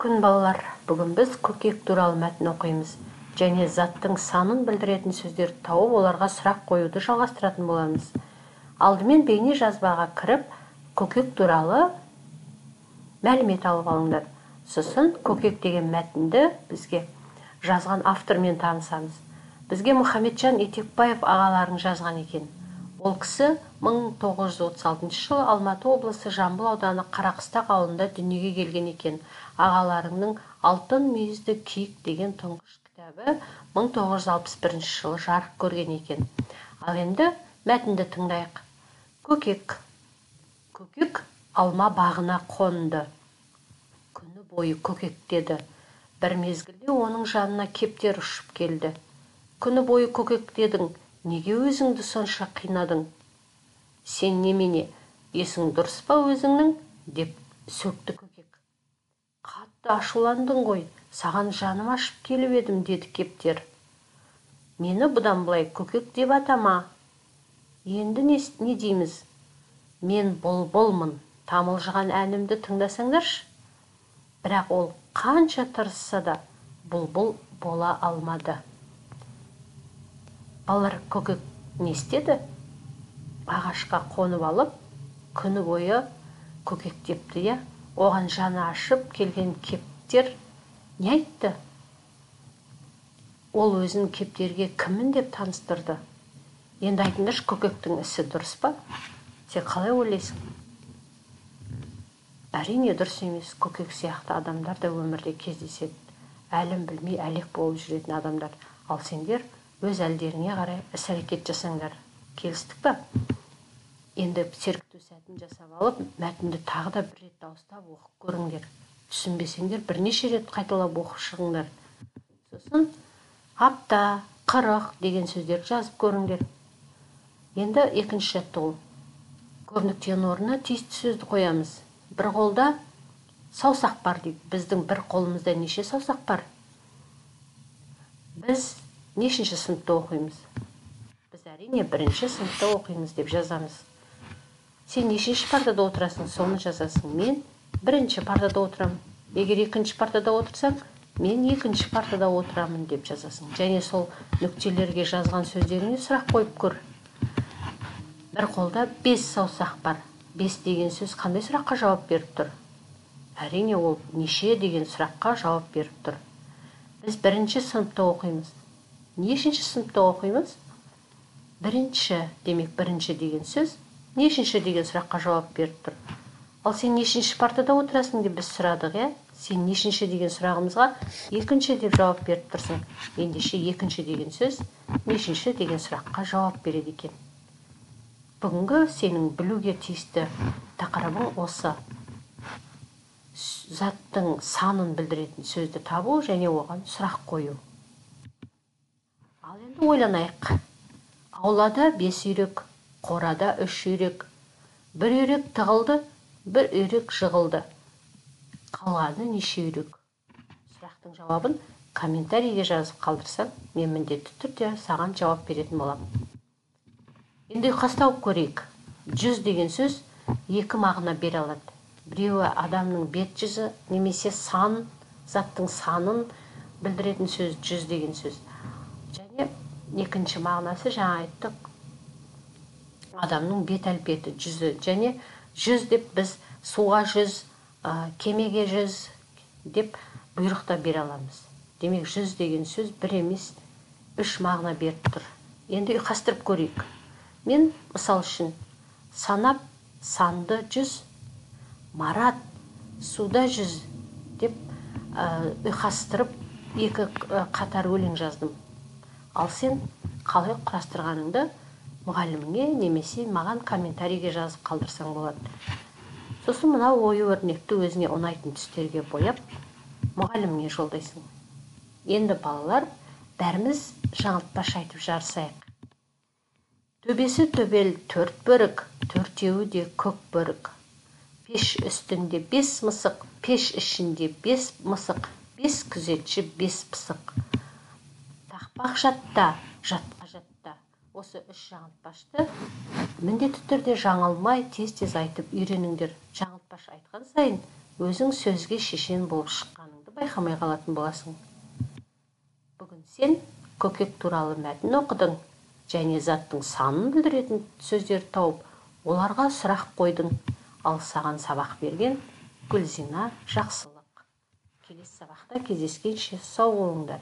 Күн балалар, бүгін біз көкек туралы мәтін оқимыз және заттың санын білдіретін сөздер тауып оларға сұрақ қоюды жалғастыратын боламыз. Алдымен бейне жазбаға кіріп, көкек туралы мәлімет алып алыңдар. Сосын көкек деген мәтінді бізге жазған автормен танысамыз. Бізге Мұхамеджан Етекбаев ағаларың жазған екен. Ол кісі 1936 жылы Алматы облысы Жамбыл ауданы Қарақыстақ ауылында дүниеге келген екен. Ағаларыңның Алтын мүйізді киік деген тұңғыш кітабы 1961 жылы жарық көрген екен. Ал енді мәтінді тыңдайық. Көкек алма бағына қонды. Күні бойы көкектеді. Бір мезгілде оның жанына кептер ұшып келді. Күні бойы көкектедің, неге өзіңді сонша қинадың? Сен немене, есің дұрыс па өзіңнің? Деп сөкті көкек. Қатты ашуландың ғой, саған жаным ашып келіп едім, деді кептер. Мені бұдан былай көкек деп атама. Енді не дейміз? Мен бұлбұлмын, тамылжыған әнімді тыңдасаңдаршы. Бірақ ол қанша тырысса да бұлбұл бола алмады. Балалар, көкек не істеді? Ағашқа қонып алып, күні бойы көкектепті, я? Оған жаны ашып келген кептер не айтты? Ол өзін кептерге кімін деп таныстырды? Енді айтыңдаршы, көкектің ісі дұрыс па? Сен қалай ойлайсың? Әрине дұрыс емес. Көкек сияқты адамдар да өмірде кездеседі. Әлім білмей әлек болып жүретін адамдар. Ал сендер өз әлдеріңе қарай іс-әрекет жасаңдар. Келістік па? Енді сергіту сәтін жасап алып, мәтінді тағы да бір рет дауыстап оқып көріңдер. Түсінбесеңдер бірнеше рет қайталап оқып шығыңдар. Сосын апта, 40 деген сөздерді жазып көріңдер. Енді екінші жаттығу. Көрнектен орнына тиісті сөзді қоямыз. Бір қолда саусақ бар дейді. Біздің бір қолымызда неше саусақ бар? Біз нешінші сыныпта оқимыз? Біз әрине бірінші сыныпта оқимыз деп жазамыз. Сен нешінші партада отырасың, соны жазасың. Мен бірінші партада отырамын. Егер екінші партада отырсаң, мен екінші партада отырамын деп жазасың. Және сол нүктелерге жазған сөздеріңе сұрақ қойып көр. Бір қолда 5 саусақ бар. 5 деген сөз қандай сұраққа жауап беріп тұр? Әрине ол неше деген сұраққа жауап беріп тұр. Біз бірінші сыныпта оқимыз. Нешінші сыныпта оқимыз? Бірінші, демек бірінші деген сөз нешінші деген сұраққа жауап беріп тұр. Ал сен нешінші партада отырасың деп біз сұрадық, я? Сен нешінші деген сұрағымызға екінші деп жауап беріп тұрсың. Ендеше екінші деген сөз нешінші деген сұраққа жауап береді екен. Бүгінгі сенің білуге тиісті тақырыбың осы. Заттың санын білдіретін сөзді табу және оған сұрақ қою. Ал енді ойланайық. Аулада 5 үйрек, қорада 3 үйрек. Бір үйрек тығылды, бір үйрек жығылды. Қалғаны неше үйрек? Сұрақтың жауабын комментарийге жазып қалдырсаң, мен міндетті түрде саған жауап беретін боламын. Енді ұйқастау көрейік. 100 деген сөз екі мағына бере алады. Біреуі адамның бет жүзі, немесе сан, заттың санын білдіретін сөз 100 деген сөз. Және екінші мағынасы жаңа айттық, адамның бет әлпеті, жүзі. Және 100 деп біз суға 100, кемеге 100 деп бұйрықта бере аламыз. Демек 100 деген сөз бір емес 3 мағына беріп тұр. Енді ұйқастырып көрейік. Мен мысал үшін санап санды 100, Марат суда 100 деп ұйқастырып екі қатар өлең жаздым. Ал сен қалай құрастырғаныңды мұғаліміңе немесе маған комментарийге жазып қалдырсаң болады. Сосын мынау ою өрнекті өзіне ұнайтын түстерге бояп, мұғаліміңе жолдайсың. Енді балалар, бәріміз жаңылтпаш айтып жарысайық. Төбесі төбел 4 бөрік, 4-еуі де көк бөрік. Пеш үстінде 5 мысық, пеш ішінде 5 мысық, 5 күзетші 5 пысық. Тақпақ жатта, жатқа жатта. Осы 3 жаңылтпашты міндетті түрде жаңылмай тез-тез айтып үйреніңдер. Жаңылтпаш айтқан сайын өзің сөзге шешен болып шыққан байқамай қалатын боласың. Бүгін сен көкек туралы мәтін оқыдың және заттың санын білдіретін сөздерді тауып, оларға сұрақ қойдың. Ал саған сабақ берген Гүлзина Жақсылық. Келесі сабақта кездескенше сау болыңдар.